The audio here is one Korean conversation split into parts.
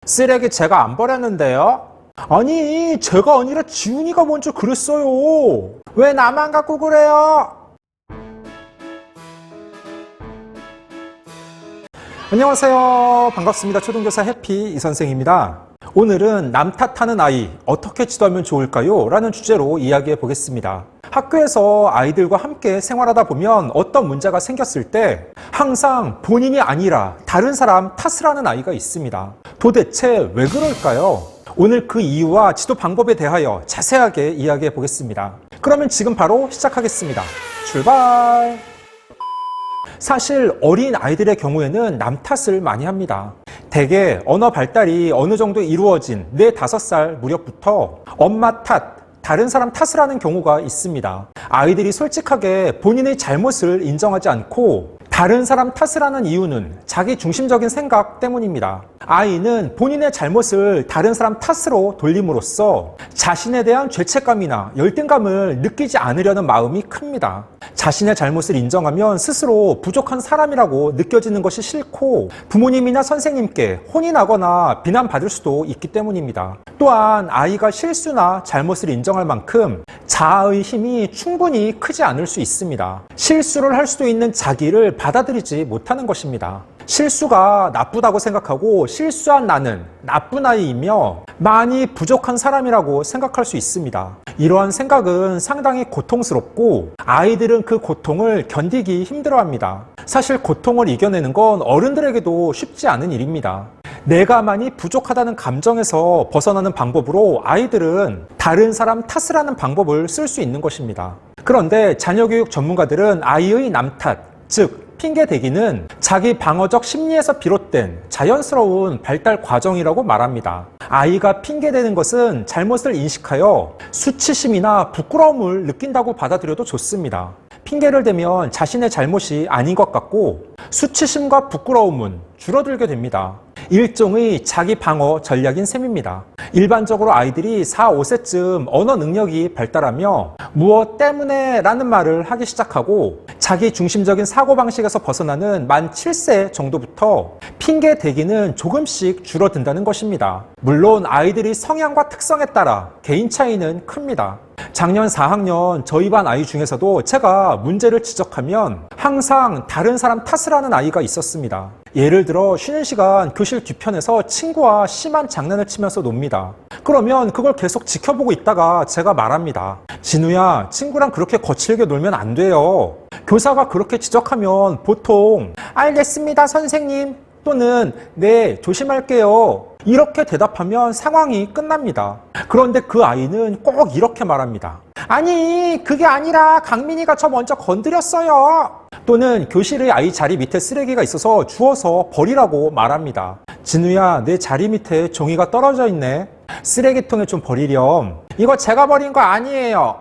쓰레기 제가 안 버렸는데요? 아니, 제가 아니라 지훈이가 먼저 그랬어요. 왜 나만 갖고 그래요? 안녕하세요. 반갑습니다. 초등교사 해피 이선생입니다. 오늘은 남 탓하는 아이 어떻게 지도하면 좋을까요? 라는 주제로 이야기해 보겠습니다. 학교에서 아이들과 함께 생활하다 보면 어떤 문제가 생겼을 때 항상 본인이 아니라 다른 사람 탓을 하는 아이가 있습니다. 도대체 왜 그럴까요? 오늘 그 이유와 지도 방법에 대하여 자세하게 이야기해 보겠습니다. 그러면 지금 바로 시작하겠습니다. 출발! 사실 어린 아이들의 경우에는 남 탓을 많이 합니다. 대개 언어 발달이 어느 정도 이루어진 4, 5살 무렵부터 엄마 탓, 다른 사람 탓을 하는 경우가 있습니다. 아이들이 솔직하게 본인의 잘못을 인정하지 않고 다른 사람 탓을 하는 이유는 자기 중심적인 생각 때문입니다. 아이는 본인의 잘못을 다른 사람 탓으로 돌림으로써 자신에 대한 죄책감이나 열등감을 느끼지 않으려는 마음이 큽니다. 자신의 잘못을 인정하면 스스로 부족한 사람이라고 느껴지는 것이 싫고 부모님이나 선생님께 혼이 나거나 비난받을 수도 있기 때문입니다. 또한 아이가 실수나 잘못을 인정할 만큼 자아의 힘이 충분히 크지 않을 수 있습니다. 실수를 할 수도 있는 자기를 받아들이지 못하는 것입니다. 실수가 나쁘다고 생각하고 실수한 나는 나쁜 아이이며 많이 부족한 사람이라고 생각할 수 있습니다. 이러한 생각은 상당히 고통스럽고 아이들은 그 고통을 견디기 힘들어합니다. 사실 고통을 이겨내는 건 어른들에게도 쉽지 않은 일입니다. 내가 많이 부족하다는 감정에서 벗어나는 방법으로 아이들은 다른 사람 탓을 하는 방법을 쓸 수 있는 것입니다. 그런데 자녀교육 전문가들은 아이의 남 탓, 즉 핑계대기는 자기 방어적 심리에서 비롯된 자연스러운 발달 과정이라고 말합니다. 아이가 핑계대는 것은 잘못을 인식하여 수치심이나 부끄러움을 느낀다고 받아들여도 좋습니다. 핑계를 대면 자신의 잘못이 아닌 것 같고 수치심과 부끄러움은 줄어들게 됩니다. 일종의 자기 방어 전략인 셈입니다. 일반적으로 아이들이 4, 5세쯤 언어 능력이 발달하며 무엇 때문에 라는 말을 하기 시작하고 자기 중심적인 사고방식에서 벗어나는 만 7세 정도부터 핑계 대기는 조금씩 줄어든다는 것입니다. 물론 아이들이 성향과 특성에 따라 개인 차이는 큽니다. 작년 4학년 저희 반 아이 중에서도 제가 문제를 지적하면 항상 다른 사람 탓을 하는 아이가 있었습니다. 예를 들어 쉬는 시간 교실 뒤편에서 친구와 심한 장난을 치면서 놉니다. 그러면 그걸 계속 지켜보고 있다가 제가 말합니다. 진우야, 친구랑 그렇게 거칠게 놀면 안 돼요. 교사가 그렇게 지적하면 보통 알겠습니다 선생님 또는 네 조심할게요 이렇게 대답하면 상황이 끝납니다. 그런데 그 아이는 꼭 이렇게 말합니다. 아니 그게 아니라 강민이가 저 먼저 건드렸어요. 또는 교실의 아이 자리 밑에 쓰레기가 있어서 주워서 버리라고 말합니다. 진우야 내 자리 밑에 종이가 떨어져 있네. 쓰레기통에 좀 버리렴. 이거 제가 버린 거 아니에요.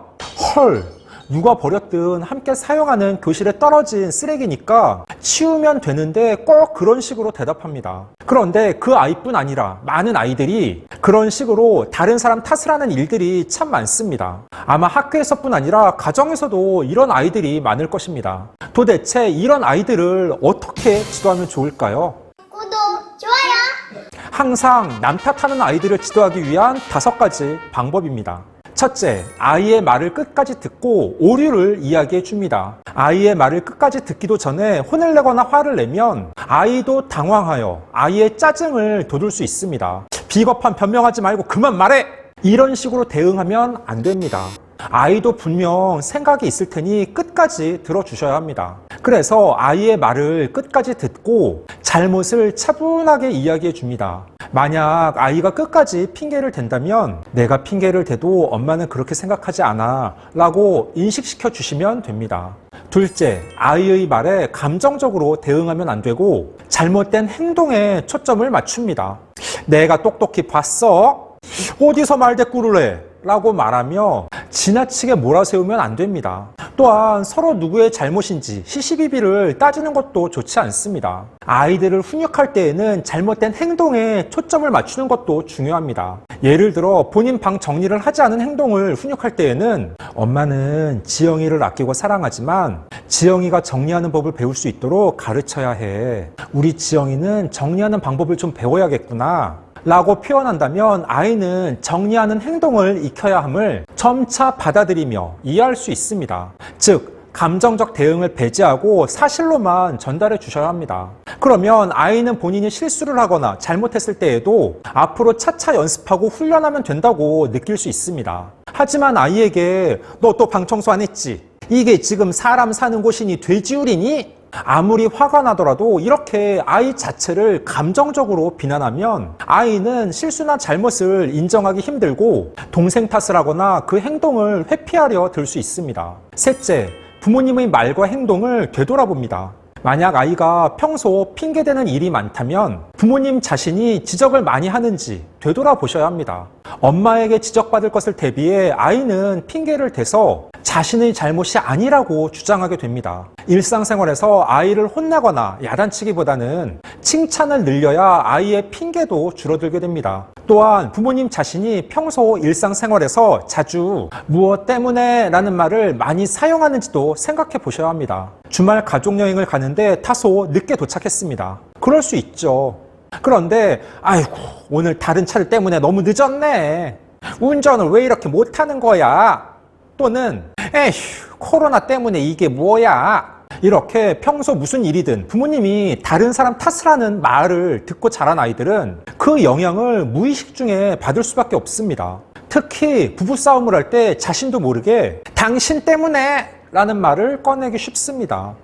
헐, 누가 버렸든 함께 사용하는 교실에 떨어진 쓰레기니까 치우면 되는데 꼭 그런 식으로 대답합니다. 그런데 그 아이뿐 아니라 많은 아이들이 그런 식으로 다른 사람 탓을 하는 일들이 참 많습니다. 아마 학교에서뿐 아니라 가정에서도 이런 아이들이 많을 것입니다. 도대체 이런 아이들을 어떻게 지도하면 좋을까요? 구독, 좋아요. 항상 남 탓하는 아이들을 지도하기 위한 5가지 방법입니다. 첫째, 아이의 말을 끝까지 듣고 오류를 이야기해 줍니다. 아이의 말을 끝까지 듣기도 전에 혼을 내거나 화를 내면 아이도 당황하여 아이의 짜증을 돋울 수 있습니다. 비겁한 변명하지 말고 그만 말해! 이런 식으로 대응하면 안 됩니다. 아이도 분명 생각이 있을 테니 끝까지 들어주셔야 합니다. 그래서 아이의 말을 끝까지 듣고 잘못을 차분하게 이야기해 줍니다. 만약 아이가 끝까지 핑계를 댄다면 내가 핑계를 대도 엄마는 그렇게 생각하지 않아 라고 인식시켜 주시면 됩니다. 둘째, 아이의 말에 감정적으로 대응하면 안 되고 잘못된 행동에 초점을 맞춥니다. 내가 똑똑히 봤어? 어디서 말대꾸를 해? 라고 말하며 지나치게 몰아세우면 안 됩니다. 또한 서로 누구의 잘못인지 시시비비를 따지는 것도 좋지 않습니다. 아이들을 훈육할 때에는 잘못된 행동에 초점을 맞추는 것도 중요합니다. 예를 들어 본인 방 정리를 하지 않은 행동을 훈육할 때에는 엄마는 지영이를 아끼고 사랑하지만 지영이가 정리하는 법을 배울 수 있도록 가르쳐야 해. 우리 지영이는 정리하는 방법을 좀 배워야겠구나 라고 표현한다면 아이는 정리하는 행동을 익혀야 함을 점차 받아들이며 이해할 수 있습니다. 즉, 감정적 대응을 배제하고 사실로만 전달해 주셔야 합니다. 그러면 아이는 본인이 실수를 하거나 잘못했을 때에도 앞으로 차차 연습하고 훈련하면 된다고 느낄 수 있습니다. 하지만 아이에게 너 또 방 청소 안 했지? 이게 지금 사람 사는 곳이니 돼지우리니? 아무리 화가 나더라도 이렇게 아이 자체를 감정적으로 비난하면 아이는 실수나 잘못을 인정하기 힘들고 동생 탓을 하거나 그 행동을 회피하려 들 수 있습니다. 셋째, 부모님의 말과 행동을 되돌아봅니다. 만약 아이가 평소 핑계대는 일이 많다면 부모님 자신이 지적을 많이 하는지 되돌아보셔야 합니다. 엄마에게 지적받을 것을 대비해 아이는 핑계를 대서 자신의 잘못이 아니라고 주장하게 됩니다. 일상생활에서 아이를 혼내거나 야단치기보다는 칭찬을 늘려야 아이의 핑계도 줄어들게 됩니다. 또한 부모님 자신이 평소 일상생활에서 자주 무엇 때문에 라는 말을 많이 사용하는지도 생각해 보셔야 합니다. 주말 가족여행을 가는데 다소 늦게 도착했습니다. 그럴 수 있죠. 그런데 아이고 오늘 다른 차들 때문에 너무 늦었네. 운전을 왜 이렇게 못하는 거야? 또는 에휴 코로나 때문에 이게 뭐야? 이렇게 평소 무슨 일이든 부모님이 다른 사람 탓을 하는 말을 듣고 자란 아이들은 그 영향을 무의식 중에 받을 수밖에 없습니다. 특히 부부싸움을 할 때 자신도 모르게 당신 때문에 라는 말을 꺼내기 쉽습니다.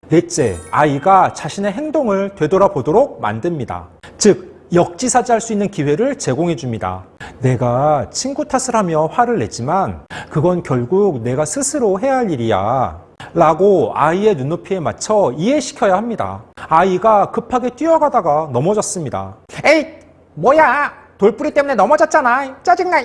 넷째, 아이가 자신의 행동을 되돌아보도록 만듭니다. 즉, 역지사지할 수 있는 기회를 제공해 줍니다. 내가 친구 탓을 하며 화를 냈지만 그건 결국 내가 스스로 해야 할 일이야 라고 아이의 눈높이에 맞춰 이해시켜야 합니다. 아이가 급하게 뛰어가다가 넘어졌습니다. 에이 뭐야 돌뿌리 때문에 넘어졌잖아 짜증나.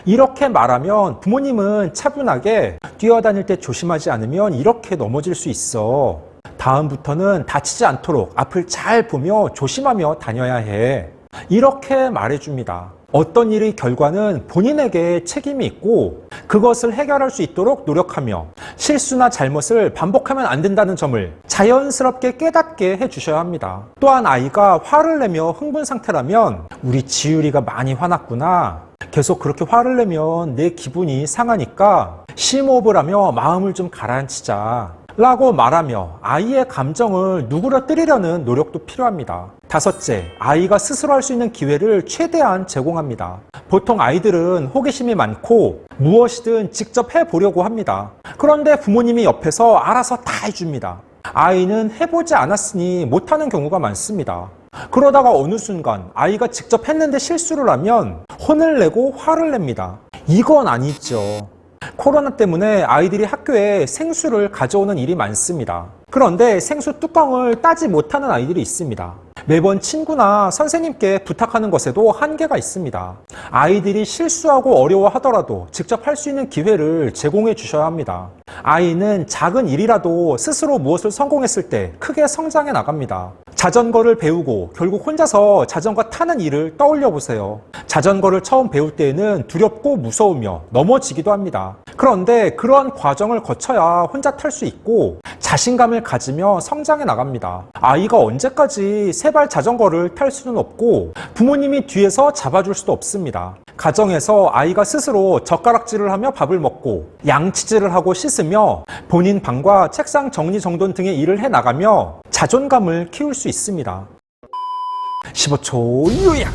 이렇게 말하면 부모님은 차분하게 뛰어다닐 때 조심하지 않으면 이렇게 넘어질 수 있어. 다음부터는 다치지 않도록 앞을 잘 보며 조심하며 다녀야 해. 이렇게 말해줍니다. 어떤 일의 결과는 본인에게 책임이 있고 그것을 해결할 수 있도록 노력하며 실수나 잘못을 반복하면 안 된다는 점을 자연스럽게 깨닫게 해주셔야 합니다. 또한 아이가 화를 내며 흥분 상태라면 우리 지율이가 많이 화났구나. 계속 그렇게 화를 내면 내 기분이 상하니까 심호흡을 하며 마음을 좀 가라앉히자 라고 말하며 아이의 감정을 누그러뜨리려는 노력도 필요합니다. 다섯째, 아이가 스스로 할 수 있는 기회를 최대한 제공합니다. 보통 아이들은 호기심이 많고 무엇이든 직접 해보려고 합니다. 그런데 부모님이 옆에서 알아서 다 해줍니다. 아이는 해보지 않았으니 못하는 경우가 많습니다. 그러다가 어느 순간 아이가 직접 했는데 실수를 하면 혼을 내고 화를 냅니다. 이건 아니죠. 코로나 때문에 아이들이 학교에 생수를 가져오는 일이 많습니다. 그런데 생수 뚜껑을 따지 못하는 아이들이 있습니다. 매번 친구나 선생님께 부탁하는 것에도 한계가 있습니다. 아이들이 실수하고 어려워하더라도 직접 할 수 있는 기회를 제공해 주셔야 합니다. 아이는 작은 일이라도 스스로 무엇을 성공했을 때 크게 성장해 나갑니다. 자전거를 배우고 결국 혼자서 자전거 타는 일을 떠올려 보세요. 자전거를 처음 배울 때에는 두렵고 무서우며 넘어지기도 합니다. 그런데 그러한 과정을 거쳐야 혼자 탈 수 있고 자신감을 가지며 성장해 나갑니다. 아이가 언제까지 세발 자전거를 탈 수는 없고 부모님이 뒤에서 잡아줄 수도 없습니다. 가정에서 아이가 스스로 젓가락질을 하며 밥을 먹고 양치질을 하고 씻으며 본인 방과 책상 정리정돈 등의 일을 해나가며 자존감을 키울 수 있습니다. 15초 요약!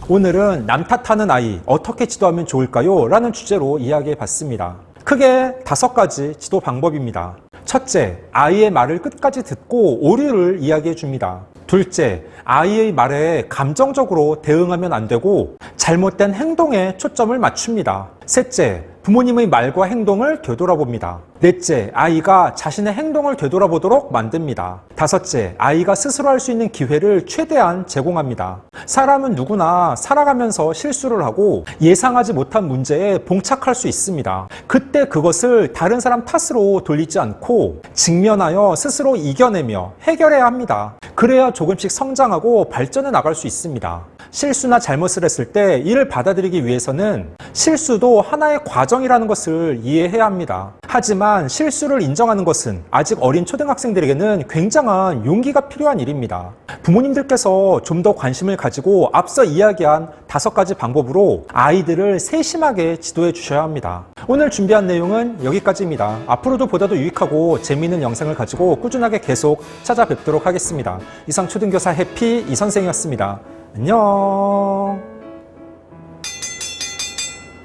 오늘은 남 탓하는 아이 어떻게 지도하면 좋을까요? 라는 주제로 이야기해 봤습니다. 크게 5가지 지도 방법입니다. 첫째, 아이의 말을 끝까지 듣고 오류를 이야기해 줍니다. 둘째, 아이의 말에 감정적으로 대응하면 안 되고 잘못된 행동에 초점을 맞춥니다. 셋째, 부모님의 말과 행동을 되돌아봅니다. 넷째, 아이가 자신의 행동을 되돌아보도록 만듭니다. 다섯째, 아이가 스스로 할 수 있는 기회를 최대한 제공합니다. 사람은 누구나 살아가면서 실수를 하고 예상하지 못한 문제에 봉착할 수 있습니다. 그때 그것을 다른 사람 탓으로 돌리지 않고 직면하여 스스로 이겨내며 해결해야 합니다. 그래야 조금씩 성장하고 발전해 나갈 수 있습니다. 실수나 잘못을 했을 때 이를 받아들이기 위해서는 실수도 하나의 과정이라는 것을 이해해야 합니다. 하지만 실수를 인정하는 것은 아직 어린 초등학생들에게는 굉장한 용기가 필요한 일입니다. 부모님들께서 좀 더 관심을 가지고 앞서 이야기한 5가지 방법으로 아이들을 세심하게 지도해 주셔야 합니다. 오늘 준비한 내용은 여기까지입니다. 앞으로도 보다 더 유익하고 재미있는 영상을 가지고 꾸준하게 계속 찾아뵙도록 하겠습니다. 이상 초등교사 해피 이선생이었습니다. 안녕.